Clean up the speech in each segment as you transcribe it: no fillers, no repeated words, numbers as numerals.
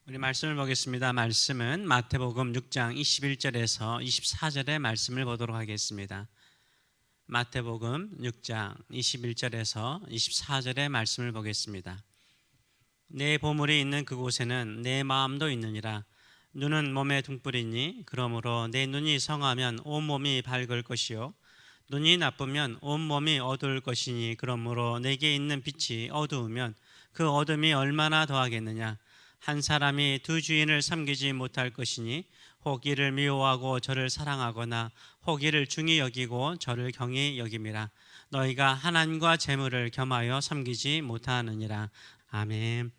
우리 말씀을 보겠습니다. 말씀은 마태복음 6장 21절에서 24절의 말씀을 보도록 하겠습니다. 마태복음 6장 21절에서 24절의 말씀을 보겠습니다. 내 보물이 있는 그곳에는 내 마음도 있느니라. 눈은 몸의 등불이니 그러므로 내 눈이 성하면 온몸이 밝을 것이요 눈이 나쁘면 온몸이 어두울 것이니 그러므로 내게 있는 빛이 어두우면 그 어둠이 얼마나 더하겠느냐. 한 사람이 두 주인을 섬기지 못할 것이니 혹 이를 미워하고 저를 사랑하거나 혹 이를 중히 여기고 저를 경히 여김이라. 너희가 하나님과 재물을 겸하여 섬기지 못하느니라. 아멘.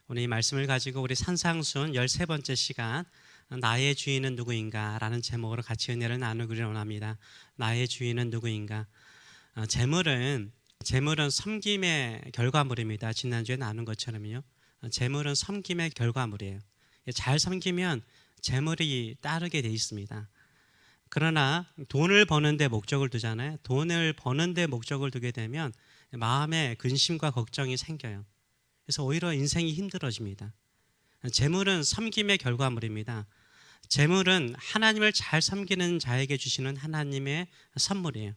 오늘 이 말씀을 가지고 우리 산상순 13번째 시간 나의 주인은 누구인가 라는 제목으로 같이 은혜를 나누기를 원합니다. 나의 주인은 누구인가. 재물은 섬김의 결과물입니다. 지난주에 나눈 것처럼요. 재물은 섬김의 결과물이에요. 잘 섬기면 재물이 따르게 돼 있습니다. 그러나 돈을 버는 데 목적을 두잖아요. 돈을 버는 데 목적을 두게 되면 마음에 근심과 걱정이 생겨요. 그래서 오히려 인생이 힘들어집니다. 재물은 섬김의 결과물입니다. 재물은 하나님을 잘 섬기는 자에게 주시는 하나님의 선물이에요.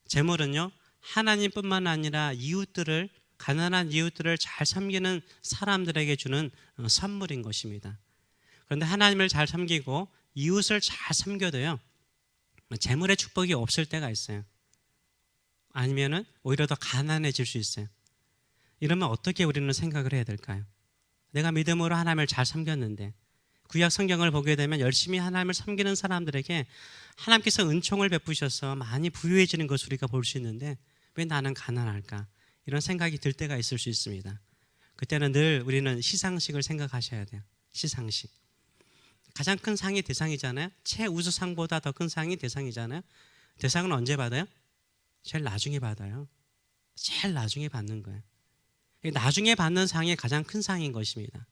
재물은요, 하나님뿐만 아니라 가난한 이웃들을 잘 섬기는 사람들에게 주는 선물인 것입니다. 그런데 하나님을 잘 섬기고 이웃을 잘 섬겨도요, 재물의 축복이 없을 때가 있어요. 아니면은 오히려 더 가난해질 수 있어요. 이러면 어떻게 우리는 생각을 해야 될까요? 내가 믿음으로 하나님을 잘 섬겼는데, 구약 성경을 보게 되면 열심히 하나님을 섬기는 사람들에게 하나님께서 은총을 베푸셔서 많이 부유해지는 것을 우리가 볼 수 있는데 왜 나는 가난할까? 이런 생각이 들 때가 있을 수 있습니다. 그때는 늘 우리는 시상식을 생각하셔야 돼요. 시상식. 가장 큰 상이 대상이잖아요. 최우수상보다 더 큰 상이 대상이잖아요. 대상은 언제 받아요? 제일 나중에 받아요. 제일 나중에 받는 거예요. 나중에 받는 상이 가장 큰 상인 것입니다.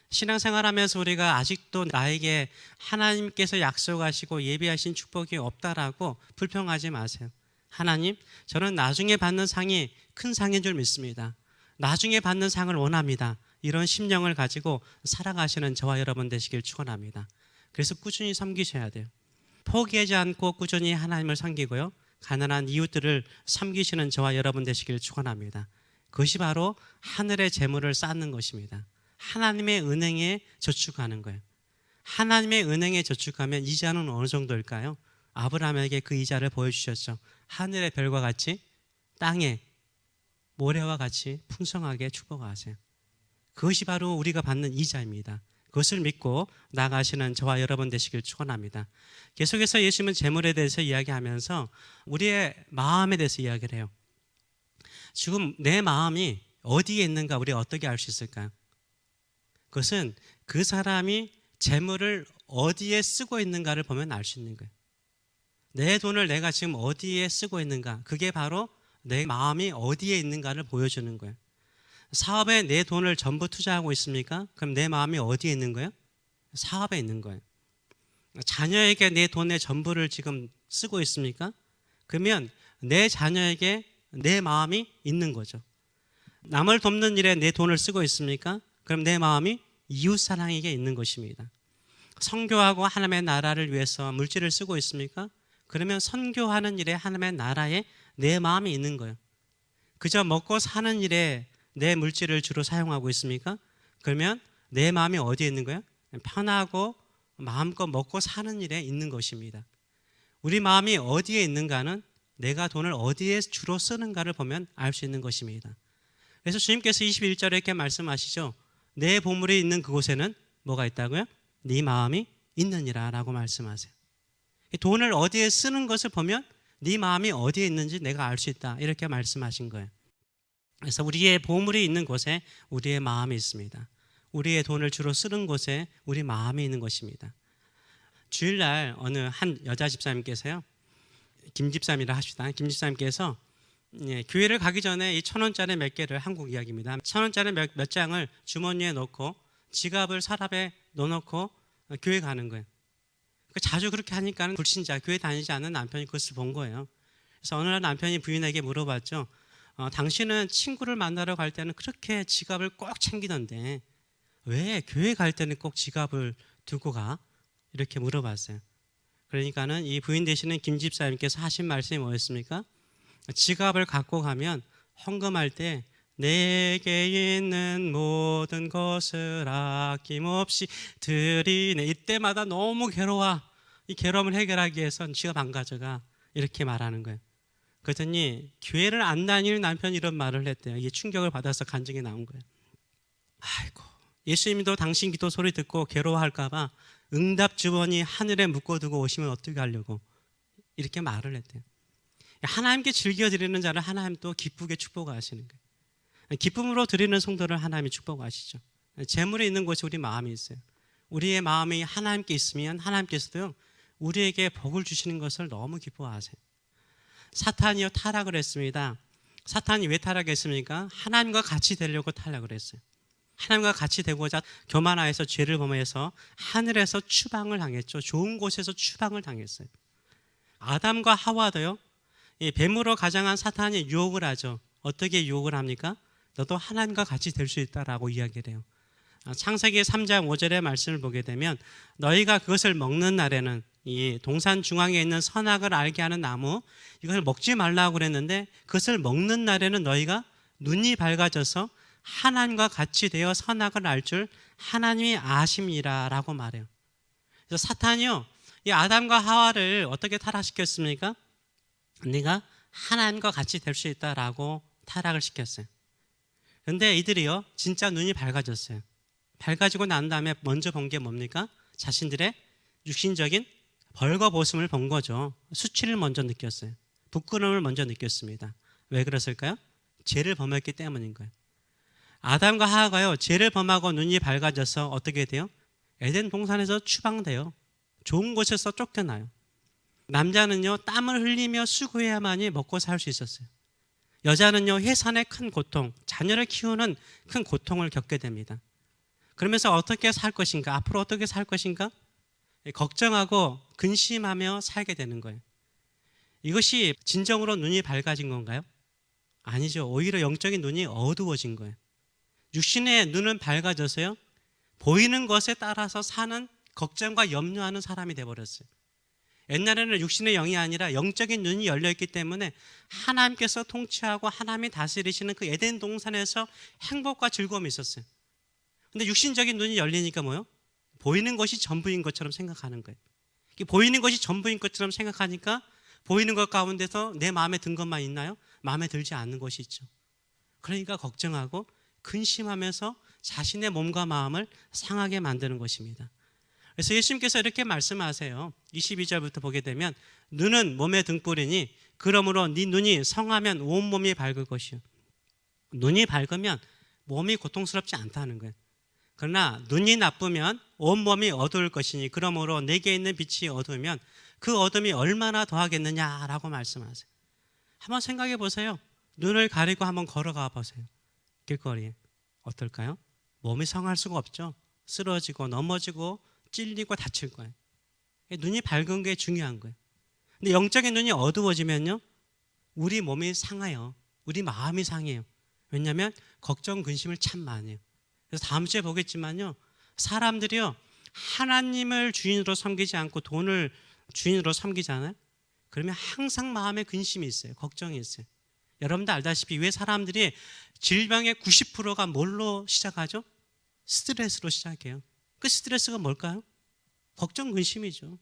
신앙생활하면서 우리가 아직도 나에게 하나님께서 약속하시고 예비하신 축복이 없다라고 불평하지 마세요. 하나님, 저는 나중에 받는 상이 큰 상인 줄 믿습니다. 나중에 받는 상을 원합니다. 이런 심령을 가지고 살아가시는 저와 여러분 되시길 축원합니다. 그래서 꾸준히 섬기셔야 돼요. 포기하지 않고 꾸준히 하나님을 섬기고요, 가난한 이웃들을 섬기시는 저와 여러분 되시길 축원합니다. 그것이 바로 하늘의 재물을 쌓는 것입니다. 하나님의 은행에 저축하는 거예요. 하나님의 은행에 저축하면 이자는 어느 정도일까요? 아브라함에게 그 이자를 보여주셨죠. 하늘의 별과 같이 땅에 모래와 같이 풍성하게 축복하세요. 그것이 바로 우리가 받는 이자입니다. 그것을 믿고 나가시는 저와 여러분 되시길 축원합니다. 계속해서 예수님은 재물에 대해서 이야기하면서 우리의 마음에 대해서 이야기를 해요. 지금 내 마음이 어디에 있는가 우리가 어떻게 알 수 있을까요? 그것은 그 사람이 재물을 어디에 쓰고 있는가를 보면 알 수 있는 거예요. 내 돈을 내가 지금 어디에 쓰고 있는가, 그게 바로 내 마음이 어디에 있는가를 보여주는 거예요. 사업에 내 돈을 전부 투자하고 있습니까? 그럼 내 마음이 어디에 있는 거예요? 사업에 있는 거예요. 자녀에게 내 돈의 전부를 지금 쓰고 있습니까? 그러면 내 자녀에게 내 마음이 있는 거죠. 남을 돕는 일에 내 돈을 쓰고 있습니까? 그럼 내 마음이 이웃사랑에게 있는 것입니다. 선교하고 하나님의 나라를 위해서 물질을 쓰고 있습니까? 그러면 선교하는 일에 하나님의 나라에 내 마음이 있는 거예요. 그저 먹고 사는 일에 내 물질을 주로 사용하고 있습니까? 그러면 내 마음이 어디에 있는 거예요? 편하고 마음껏 먹고 사는 일에 있는 것입니다. 우리 마음이 어디에 있는가는 내가 돈을 어디에 주로 쓰는가를 보면 알 수 있는 것입니다. 그래서 주님께서 21절에 이렇게 말씀하시죠. 내 보물이 있는 그곳에는 뭐가 있다고요? 네 마음이 있느니라 라고 말씀하세요. 돈을 어디에 쓰는 것을 보면 네 마음이 어디에 있는지 내가 알 수 있다, 이렇게 말씀하신 거예요. 그래서 우리의 보물이 있는 곳에 우리의 마음이 있습니다. 우리의 돈을 주로 쓰는 곳에 우리 마음이 있는 것입니다. 주일날 어느 한 여자 집사님께서요, 김 집사님이라 합시다. 김 집사님께서 교회를 가기 전에 이 1,000원짜리 몇 개를, 한국 이야기입니다, 1,000원짜리 몇 장을 주머니에 넣고 지갑을 서랍에 넣어놓고 교회 가는 거예요. 자주 그렇게 하니까 불신자, 교회 다니지 않는 남편이 그것을 본 거예요. 그래서 어느 날 남편이 부인에게 물어봤죠. 당신은 친구를 만나러 갈 때는 그렇게 지갑을 꼭 챙기던데 왜 교회 갈 때는 꼭 지갑을 두고 가? 이렇게 물어봤어요. 그러니까는 이 부인 되시는 김 집사님께서 하신 말씀이 뭐였습니까? 지갑을 갖고 가면 헌금할 때 내게 있는 모든 것을 아낌없이 드리네. 이때마다 너무 괴로워. 이 괴로움을 해결하기 위해서는 지갑 안 가져가. 이렇게 말하는 거예요. 그랬더니 교회를 안 다니는 남편이 이런 말을 했대요. 이게 충격을 받아서 간증이 나온 거예요. 아이고, 예수님도 당신 기도 소리 듣고 괴로워할까 봐 응답 주머니 하늘에 묶어두고 오시면 어떻게 하려고 이렇게 말을 했대요. 하나님께 즐겨드리는 자를 하나님 또 기쁘게 축복하시는 거예요. 기쁨으로 드리는 성도를 하나님이 축복하시죠. 재물이 있는 곳에 우리 마음이 있어요. 우리의 마음이 하나님께 있으면 하나님께서도요 우리에게 복을 주시는 것을 너무 기뻐하세요. 사탄이요 타락을 했습니다. 사탄이 왜 타락했습니까? 하나님과 같이 되려고 타락을 했어요. 하나님과 같이 되고자 교만하여서 죄를 범해서 하늘에서 추방을 당했죠. 좋은 곳에서 추방을 당했어요. 아담과 하와도요 이 뱀으로 가장한 사탄이 유혹을 하죠. 어떻게 유혹을 합니까? 너도 하나님과 같이 될 수 있다라고 이야기를 해요. 창세기 3장 5절의 말씀을 보게 되면 너희가 그것을 먹는 날에는 이 동산 중앙에 있는 선악을 알게 하는 나무 이것을 먹지 말라고 그랬는데 그것을 먹는 날에는 너희가 눈이 밝아져서 하나님과 같이 되어 선악을 알 줄 하나님이 아심이라 라고 말해요. 그래서 사탄이요 이 아담과 하와를 어떻게 타락시켰습니까? 네가 하나님과 같이 될 수 있다라고 타락을 시켰어요. 그런데 이들이요 진짜 눈이 밝아졌어요. 밝아지고 난 다음에 먼저 본 게 뭡니까? 자신들의 육신적인 벌거벗음을 본 거죠. 수치를 먼저 느꼈어요. 부끄러움을 먼저 느꼈습니다. 왜 그랬을까요? 죄를 범했기 때문인 거예요. 아담과 하와가요 죄를 범하고 눈이 밝아져서 어떻게 돼요? 에덴 동산에서 추방돼요. 좋은 곳에서 쫓겨나요. 남자는요 땀을 흘리며 수고해야만이 먹고 살 수 있었어요. 여자는요 해산의 큰 고통, 자녀를 키우는 큰 고통을 겪게 됩니다. 그러면서 어떻게 살 것인가, 앞으로 어떻게 살 것인가 걱정하고 근심하며 살게 되는 거예요. 이것이 진정으로 눈이 밝아진 건가요? 아니죠. 오히려 영적인 눈이 어두워진 거예요. 육신의 눈은 밝아져서요 보이는 것에 따라서 사는 걱정과 염려하는 사람이 되어버렸어요. 옛날에는 육신의 영이 아니라 영적인 눈이 열려있기 때문에 하나님께서 통치하고 하나님이 다스리시는 그 에덴 동산에서 행복과 즐거움이 있었어요. 근데 육신적인 눈이 열리니까 뭐요? 보이는 것이 전부인 것처럼 생각하는 거예요. 보이는 것이 전부인 것처럼 생각하니까 보이는 것 가운데서 내 마음에 든 것만 있나요? 마음에 들지 않는 것이 있죠. 그러니까 걱정하고 근심하면서 자신의 몸과 마음을 상하게 만드는 것입니다. 그래서 예수님께서 이렇게 말씀하세요. 22절부터 보게 되면 눈은 몸의 등불이니 그러므로 네 눈이 성하면 온몸이 밝을 것이요. 눈이 밝으면 몸이 고통스럽지 않다는 거예요. 그러나 눈이 나쁘면 온몸이 어두울 것이니 그러므로 내게 있는 빛이 어두우면 그 어둠이 얼마나 더하겠느냐라고 말씀하세요. 한번 생각해 보세요. 눈을 가리고 한번 걸어가 보세요. 길거리에 어떨까요? 몸이 성할 수가 없죠. 쓰러지고 넘어지고 찔리고 다칠 거예요. 눈이 밝은 게 중요한 거예요. 근데 영적인 눈이 어두워지면요 우리 몸이 상해요. 우리 마음이 상해요. 왜냐하면 걱정 근심을 참 많이 해요. 그래서 다음 주에 보겠지만요 사람들이요 하나님을 주인으로 섬기지 않고 돈을 주인으로 섬기잖아요. 그러면 항상 마음에 근심이 있어요. 걱정이 있어요. 여러분도 알다시피 왜 사람들이 질병의 90%가 뭘로 시작하죠? 스트레스로 시작해요. 그 스트레스가 뭘까요? 걱정 근심이죠.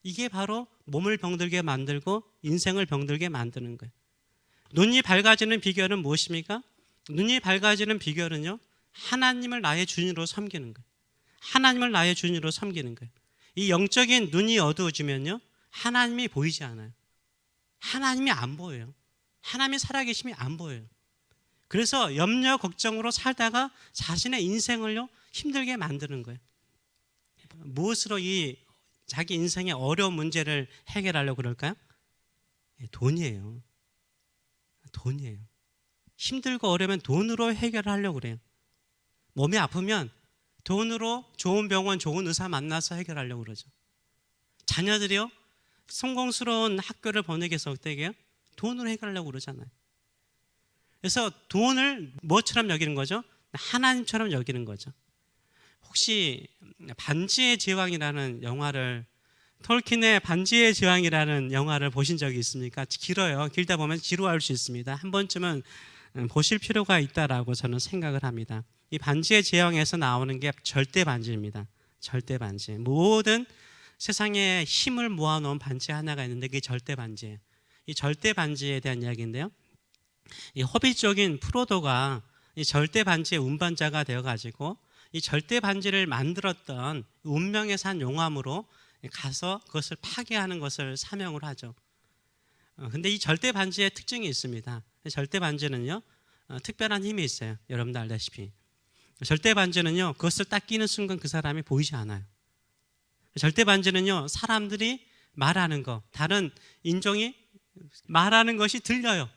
이게 바로 몸을 병들게 만들고 인생을 병들게 만드는 거예요. 눈이 밝아지는 비결은 무엇입니까? 눈이 밝아지는 비결은요 하나님을 나의 주인으로 섬기는 거예요. 하나님을 나의 주인으로 섬기는 거예요. 이 영적인 눈이 어두워지면요 하나님이 보이지 않아요. 하나님이 안 보여요. 하나님이 살아계심이 안 보여요. 그래서 염려 걱정으로 살다가 자신의 인생을요 힘들게 만드는 거예요. 무엇으로 이 자기 인생의 어려운 문제를 해결하려고 그럴까요? 돈이에요. 돈이에요. 힘들고 어려우면 돈으로 해결하려고 그래요. 몸이 아프면 돈으로 좋은 병원, 좋은 의사 만나서 해결하려고 그러죠. 자녀들이요 성공스러운 학교를 보내기 위해서 어떻게 해요? 돈으로 해결하려고 그러잖아요. 그래서 돈을 뭐처럼 여기는 거죠? 하나님처럼 여기는 거죠. 혹시 반지의 제왕이라는 영화를, 톨킨의 반지의 제왕이라는 영화를 보신 적이 있습니까? 길어요. 길다 보면 지루할 수 있습니다. 한 번쯤은 보실 필요가 있다라고 저는 생각을 합니다. 이 반지의 제왕에서 나오는 게 절대 반지입니다. 절대 반지. 모든 세상에 힘을 모아놓은 반지 하나가 있는데 그게 절대 반지예요. 이 절대 반지에 대한 이야기인데요. 이 허비족인 프로도가 이 절대 반지의 운반자가 되어가지고 이 절대 반지를 만들었던 운명의 산 용암으로 가서 그것을 파괴하는 것을 사명을 하죠. 근데 이 절대 반지의 특징이 있습니다. 절대 반지는요, 특별한 힘이 있어요. 여러분도 알다시피 절대 반지는요, 그것을 딱 끼는 순간 그 사람이 보이지 않아요. 절대 반지는요, 사람들이 말하는 거, 다른 인종이 말하는 것이 들려요.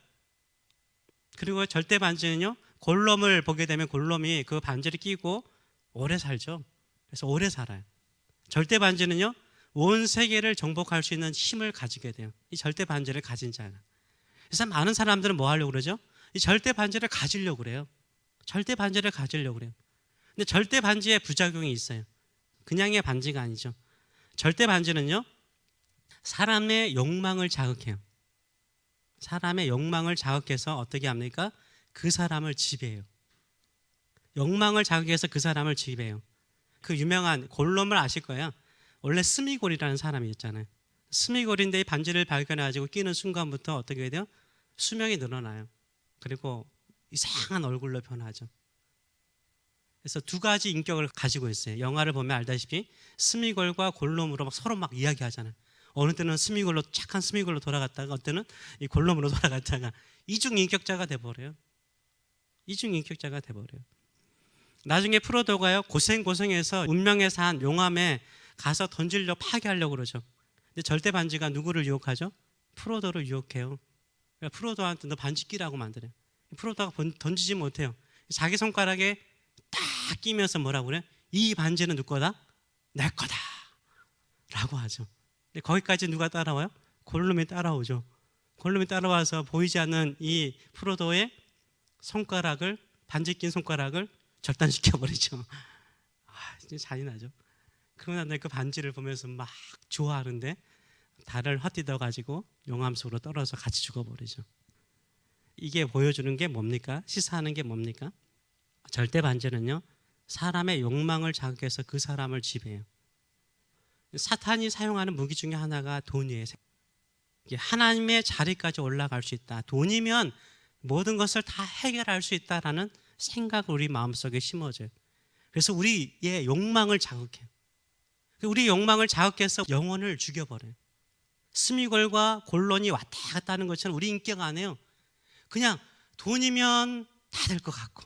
그리고 절대 반지는요, 골룸을 보게 되면 골룸이 그 반지를 끼고 오래 살죠. 그래서 오래 살아요. 절대 반지는요, 온 세계를 정복할 수 있는 힘을 가지게 돼요. 이 절대 반지를 가진 자가. 그래서 많은 사람들은 뭐 하려고 그러죠? 이 절대 반지를 가지려고 그래요. 절대 반지를 가지려고 그래요. 근데 절대 반지에 부작용이 있어요. 그냥의 반지가 아니죠. 절대 반지는요, 사람의 욕망을 자극해요. 사람의 욕망을 자극해서 어떻게 합니까? 그 사람을 지배해요. 욕망을 자극해서 그 사람을 지배해요. 그 유명한 골룸을 아실 거예요. 원래 스미골이라는 사람이 있잖아요. 스미골인데 이 반지를 발견해가지고 끼는 순간부터 어떻게 돼요? 수명이 늘어나요. 그리고 이상한 얼굴로 변하죠. 그래서 두 가지 인격을 가지고 있어요. 영화를 보면 알다시피 스미골과 골룸으로 막 서로 막 이야기하잖아요. 어느 때는 스미골로, 착한 스미골로 돌아갔다가 어느 때는 이 골룸으로 돌아갔다가 이중인격자가 돼버려요. 이중인격자가 돼버려요. 나중에 프로도가요, 고생해서 운명의 산 용암에 가서 던지려고 파괴하려고 그러죠. 근데 절대 반지가 누구를 유혹하죠? 프로도를 유혹해요. 그러니까 프로도한테 너 반지 끼라고 만들어요. 프로도가 던지지 못해요. 자기 손가락에 딱 끼면서 뭐라고 그래? 이 반지는 누구 거다? 내 거다 라고 하죠. 근데 거기까지 누가 따라와요? 골룸이 따라오죠. 골룸이 따라와서 보이지 않는 이 프로도의 손가락을, 반지 낀 손가락을 절단시켜버리죠. 진짜 잔인하죠. 그러고 난 그 반지를 보면서 막 좋아하는데 달을 헛디뎌 가지고 용암 속으로 떨어져서 같이 죽어버리죠. 이게 보여주는 게 뭡니까? 시사하는 게 뭡니까? 절대 반지는요, 사람의 욕망을 자극해서 그 사람을 지배해요. 사탄이 사용하는 무기 중에 하나가 돈이에요. 하나님의 자리까지 올라갈 수 있다. 돈이면 모든 것을 다 해결할 수 있다라는 생각을 우리 마음속에 심어줘요. 그래서 우리의 욕망을 자극해요. 우리 욕망을 자극해서 영혼을 죽여버려요. 스미골과 골론이 왔다 갔다 하는 것처럼 우리 인격 안에요, 그냥 돈이면 다 될 것 같고,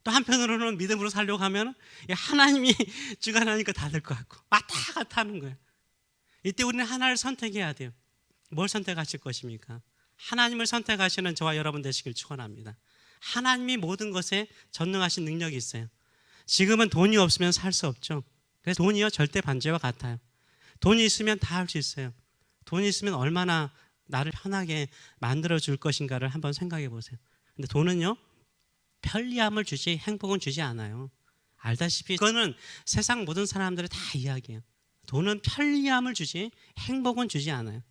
또 한편으로는 믿음으로 살려고 하면 하나님이 주관하니까 다 될 것 같고 왔다 갔다 하는 거예요. 이때 우리는 하나를 선택해야 돼요. 뭘 선택하실 것입니까? 하나님을 선택하시는 저와 여러분 되시길 축원합니다. 하나님이 모든 것에 전능하신 능력이 있어요. 지금은 돈이 없으면 살 수 없죠. 그래서 돈이요, 절대 반지와 같아요. 돈이 있으면 다 할 수 있어요. 돈이 있으면 얼마나 나를 편하게 만들어 줄 것인가를 한번 생각해 보세요. 근데 돈은요, 편리함을 주지 행복은 주지 않아요. 알다시피 그거는 세상 모든 사람들이 다 이야기해요. 돈은 편리함을 주지 행복은 주지 않아요.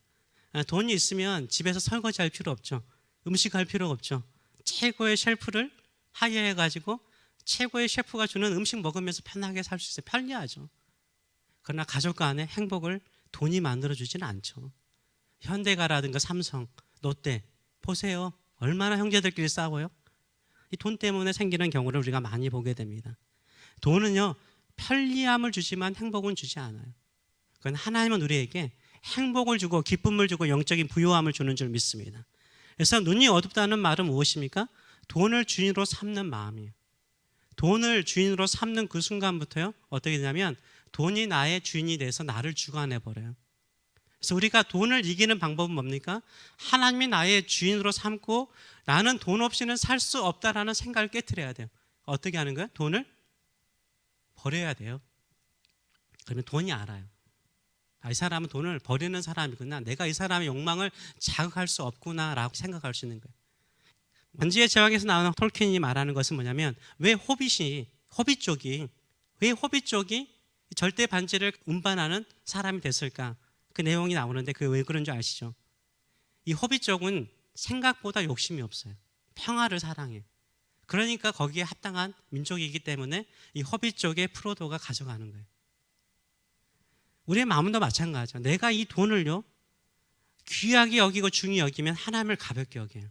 돈이 있으면 집에서 설거지할 필요 없죠. 음식할 필요 없죠. 최고의 셰프를 하이어해 가지고 최고의 셰프가 주는 음식 먹으면서 편하게 살 수 있어요. 편리하죠. 그러나 가족 간의 행복을 돈이 만들어주지는 않죠. 현대가라든가 삼성, 롯데 보세요. 얼마나 형제들끼리 싸워요. 이 돈 때문에 생기는 경우를 우리가 많이 보게 됩니다. 돈은요, 편리함을 주지만 행복은 주지 않아요. 그건 하나님은 우리에게 행복을 주고 기쁨을 주고 영적인 부요함을 주는 줄 믿습니다. 그래서 눈이 어둡다는 말은 무엇입니까? 돈을 주인으로 삼는 마음이에요. 돈을 주인으로 삼는 그 순간부터요, 어떻게 되냐면 돈이 나의 주인이 돼서 나를 주관해 버려요. 그래서 우리가 돈을 이기는 방법은 뭡니까? 하나님이 나의 주인으로 삼고 나는 돈 없이는 살 수 없다라는 생각을 깨트려야 돼요. 어떻게 하는 거예요? 돈을 버려야 돼요. 그러면 돈이 알아요. 이 사람은 돈을 버리는 사람이구나. 내가 이 사람의 욕망을 자극할 수 없구나라고 생각할 수 있는 거예요. 반지의 제왕에서 나오는 톨킨이 말하는 것은 뭐냐면, 왜 호빗 쪽이 왜 호비 쪽이 절대 반지를 운반하는 사람이 됐을까? 그 내용이 나오는데 그게 왜 그런 줄 아시죠? 이 호비 쪽은 생각보다 욕심이 없어요. 평화를 사랑해. 그러니까 거기에 합당한 민족이기 때문에 이 호비 쪽의 프로도가 가져가는 거예요. 우리의 마음도 마찬가지죠. 내가 이 돈을요 귀하게 여기고 중히 여기면 하나님을 가볍게 여겨요.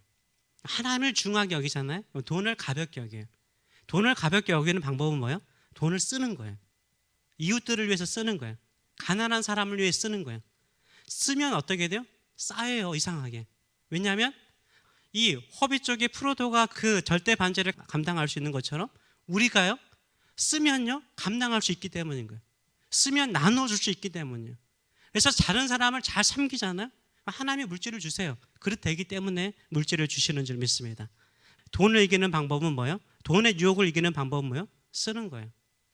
하나님을 중하게 여기잖아요. 돈을 가볍게 여겨요. 돈을 가볍게 여기는 방법은 뭐예요? 돈을 쓰는 거예요. 이웃들을 위해서 쓰는 거예요. 가난한 사람을 위해 쓰는 거예요. 쓰면 어떻게 돼요? 쌓여요, 이상하게. 왜냐하면 이 허비 쪽의 프로도가 그 절대 반제를 감당할 수 있는 것처럼 우리가요 쓰면요 감당할 수 있기 때문인 거예요. 쓰면 나눠줄 수 있기 때문이에요. 그래서 다른 사람을 잘 섬기잖아요. 하나님이 물질을 주세요. 그렇게 되기 때문에 물질을 주시는 줄 믿습니다. 돈을 이기는 방법은 뭐예요? 돈의 유혹을 이기는 방법은 뭐예요? 쓰는 거예요.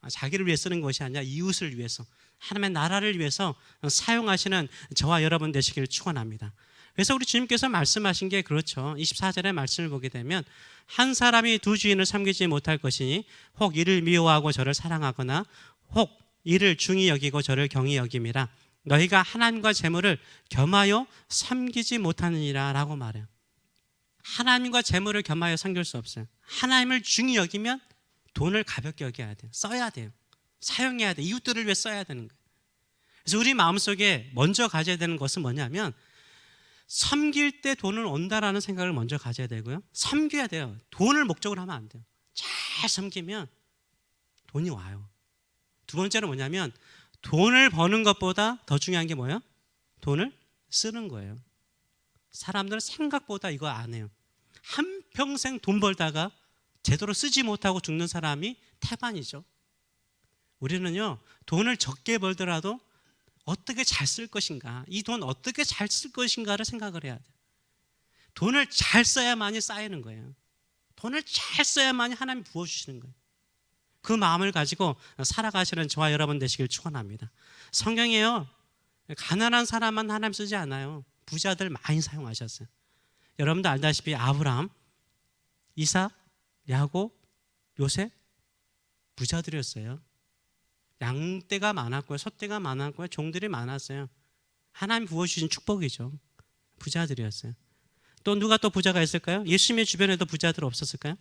자기를 위해 쓰는 것이 아니라 이웃을 위해서, 하나님의 나라를 위해서 사용하시는 저와 여러분 되시기를 축원합니다. 그래서 우리 주님께서 말씀하신 게 그렇죠. 24절의 말씀을 보게 되면 한 사람이 두 주인을 섬기지 못할 것이니 혹 이를 미워하고 저를 사랑하거나 혹 이를 중히 여기고 저를 경히 여김이라. 너희가 하나님과 재물을 겸하여 섬기지 못하느니라 라고 말해요. 하나님과 재물을 겸하여 섬길 수 없어요. 하나님을 중히 여기면 돈을 가볍게 여겨야 돼요. 써야 돼요. 사용해야 돼요. 이웃들을 위해 써야 되는 거예요. 그래서 우리 마음속에 먼저 가져야 되는 것은 뭐냐면 섬길 때 돈을 온다라는 생각을 먼저 가져야 되고요. 섬겨야 돼요. 돈을 목적으로 하면 안 돼요. 잘 섬기면 돈이 와요. 두 번째는 뭐냐면 돈을 버는 것보다 더 중요한 게 뭐예요? 돈을 쓰는 거예요. 사람들은 생각보다 이거 안 해요. 한평생 돈 벌다가 제대로 쓰지 못하고 죽는 사람이 태반이죠. 우리는요 돈을 적게 벌더라도 어떻게 잘 쓸 것인가, 이 돈 어떻게 잘 쓸 것인가를 생각을 해야 돼요. 돈을 잘 써야만이 쌓이는 거예요. 돈을 잘 써야만이 하나님이 부어주시는 거예요. 그 마음을 가지고 살아가시는 저와 여러분 되시길 축원합니다. 성경에요 가난한 사람만 하나님 쓰지 않아요. 부자들 많이 사용하셨어요. 여러분도 알다시피 아브라함, 이삭, 야곱, 요셉 부자들이었어요. 양떼가 많았고요, 소떼가 많았고요, 종들이 많았어요. 하나님 부어주신 축복이죠. 부자들이었어요. 또 누가 또 부자가 있을까요? 예수님의 주변에도 부자들 없었을까요?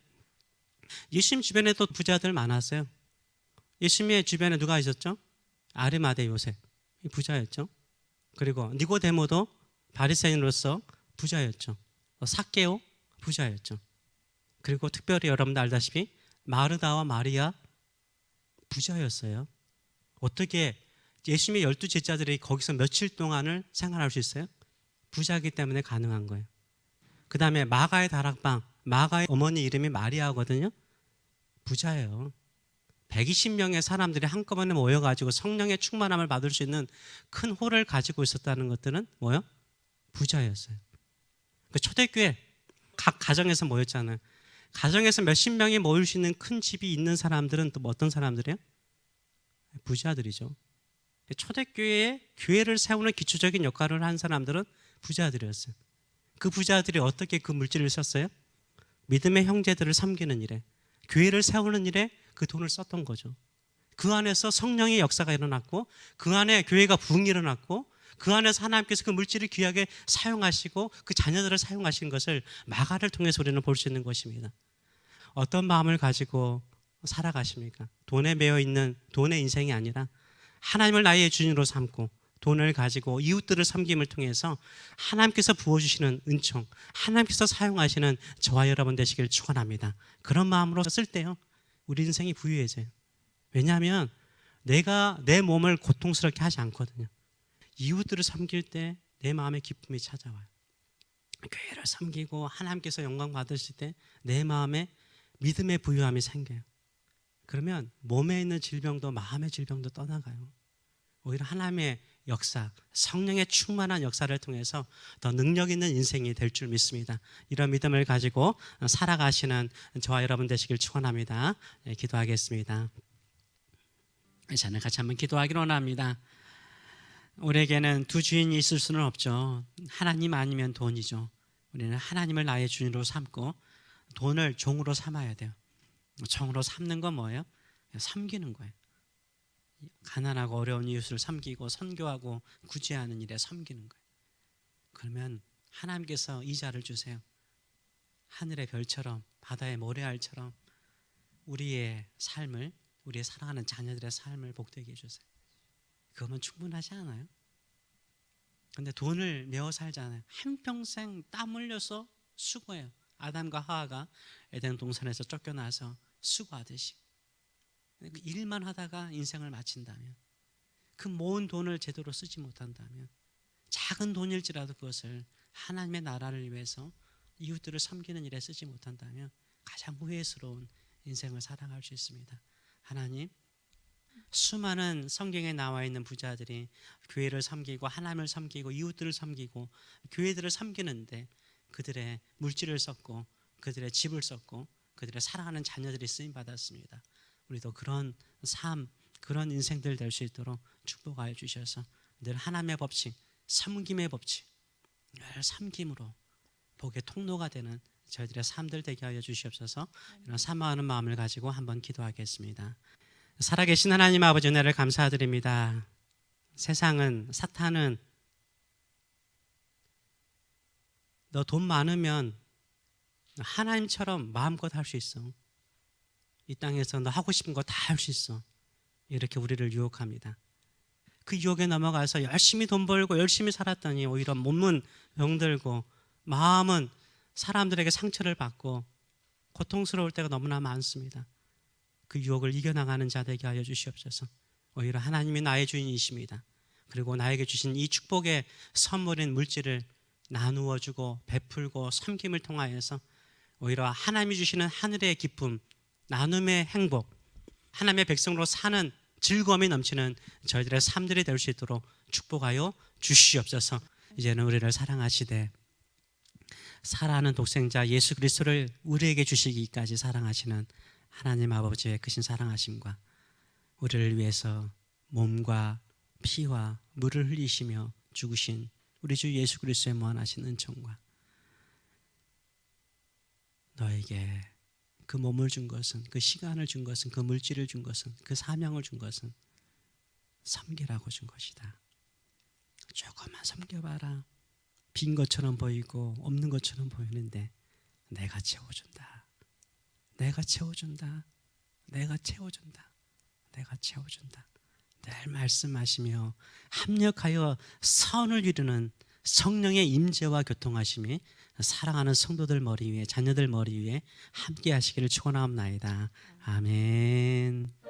예수님 주변에도 부자들 많았어요. 예수님의 주변에 누가 있었죠? 아리마대 요셉, 부자였죠. 그리고 니고데모도 바리새인으로서 부자였죠. 삭개오 부자였죠. 그리고 특별히 여러분들 알다시피 마르다와 마리아 부자였어요. 어떻게 예수님의 12제자들이 거기서 며칠 동안을 생활할 수 있어요? 부자이기 때문에 가능한 거예요. 그 다음에 마가의 다락방, 마가의 어머니 이름이 마리아거든요. 부자예요. 120명의 사람들이 한꺼번에 모여가지고 성령의 충만함을 받을 수 있는 큰 홀을 가지고 있었다는 것들은 뭐예요? 부자였어요. 그 초대교회 각 가정에서 모였잖아요. 가정에서 몇십 명이 모일 수 있는 큰 집이 있는 사람들은 또 어떤 사람들이에요? 부자들이죠. 초대교회에 교회를 세우는 기초적인 역할을 한 사람들은 부자들이었어요. 그 부자들이 어떻게 그 물질을 썼어요? 믿음의 형제들을 섬기는 일에, 교회를 세우는 일에 그 돈을 썼던 거죠. 그 안에서 성령의 역사가 일어났고, 그 안에 교회가 부흥이 일어났고, 그 안에서 하나님께서 그 물질을 귀하게 사용하시고 그 자녀들을 사용하신 것을 마가를 통해서 우리는 볼 수 있는 것입니다. 어떤 마음을 가지고 살아가십니까? 돈에 매여 있는 돈의 인생이 아니라 하나님을 나의 주인으로 삼고 돈을 가지고 이웃들을 섬김을 통해서 하나님께서 부어주시는 은총, 하나님께서 사용하시는 저와 여러분 되시길 축원합니다. 그런 마음으로 쓸 때요 우리 인생이 부유해져요. 왜냐하면 내가 내 몸을 고통스럽게 하지 않거든요. 이웃들을 섬길 때 내 마음에 기쁨이 찾아와요. 교회를 섬기고 하나님께서 영광 받으실 때 내 마음에 믿음의 부유함이 생겨요. 그러면 몸에 있는 질병도 마음의 질병도 떠나가요. 오히려 하나님의 역사, 성령의 충만한 역사를 통해서 더 능력 있는 인생이 될 줄 믿습니다. 이런 믿음을 가지고 살아가시는 저와 여러분 되시길 축원합니다. 네, 기도하겠습니다. 저는 같이 한번 기도하기로 원합니다. 우리에게는 두 주인이 있을 수는 없죠. 하나님 아니면 돈이죠. 우리는 하나님을 나의 주인으로 삼고 돈을 종으로 삼아야 돼요. 종으로 삼는 건 뭐예요? 섬기는 거예요. 가난하고 어려운 이웃을 섬기고 선교하고 구제하는 일에 섬기는 거예요. 그러면 하나님께서 이자를 주세요. 하늘의 별처럼 바다의 모래알처럼 우리의 삶을, 우리의 사랑하는 자녀들의 삶을 복되게 해주세요. 그거면 충분하지 않아요? 근데 돈을 메워 살잖아요. 한평생 땀 흘려서 수고해요. 아담과 하와가 에덴 동산에서 쫓겨나서 수고하듯이 일만 하다가 인생을 마친다면, 그 모은 돈을 제대로 쓰지 못한다면, 작은 돈일지라도 그것을 하나님의 나라를 위해서 이웃들을 섬기는 일에 쓰지 못한다면 가장 후회스러운 인생을 살아갈 수 있습니다. 하나님, 수많은 성경에 나와 있는 부자들이 교회를 섬기고 하나님을 섬기고 이웃들을 섬기고 교회들을 섬기는데 그들의 물질을 썼고 그들의 집을 썼고 그들의 사랑하는 자녀들이 쓰임 받았습니다. 우리도 그런 삶, 그런 인생들 될 수 있도록 축복하여 주셔서 늘 하나님의 법칙, 섬김의 법칙, 늘 섬김으로 복의 통로가 되는 저희들의 삶들 되게 하여 주시옵소서. 이런 사모하는 마음을 가지고 한번 기도하겠습니다. 살아계신 하나님 아버지, 은혜를 감사드립니다. 세상은, 사탄은 너 돈 많으면 하나님처럼 마음껏 할 수 있어, 이 땅에서 너 하고 싶은 거 다 할 수 있어, 이렇게 우리를 유혹합니다. 그 유혹에 넘어가서 열심히 돈 벌고 열심히 살았더니 오히려 몸은 병들고 마음은 사람들에게 상처를 받고 고통스러울 때가 너무나 많습니다. 그 유혹을 이겨나가는 자 되게 하여 주시옵소서. 오히려 하나님이 나의 주인이십니다. 그리고 나에게 주신 이 축복의 선물인 물질을 나누어 주고 베풀고 섬김을 통하여서 오히려 하나님이 주시는 하늘의 기쁨, 나눔의 행복, 하나님의 백성으로 사는 즐거움이 넘치는 저희들의 삶들이 될 수 있도록 축복하여 주시옵소서. 이제는 우리를 사랑하시되 살아가는 독생자 예수 그리스도를 우리에게 주시기까지 사랑하시는 하나님 아버지의 크신 사랑하심과 우리를 위해서 몸과 피와 물을 흘리시며 죽으신 우리 주 예수 그리스도의 무한하신 은총과 너에게 그 몸을 준 것은, 그 시간을 준 것은, 그 물질을 준 것은, 그 사명을 준 것은 섬기라고 준 것이다. 조금만 섬겨봐라. 빈 것처럼 보이고 없는 것처럼 보이는데 내가 채워준다. 내가 채워준다. 내가 채워준다. 내가 채워준다. 늘 말씀하시며 합력하여 선을 이루는 성령의 임재와 교통하심이 사랑하는 성도들 머리 위에, 자녀들 머리 위에 함께 하시기를 축원하옵나이다. 아멘.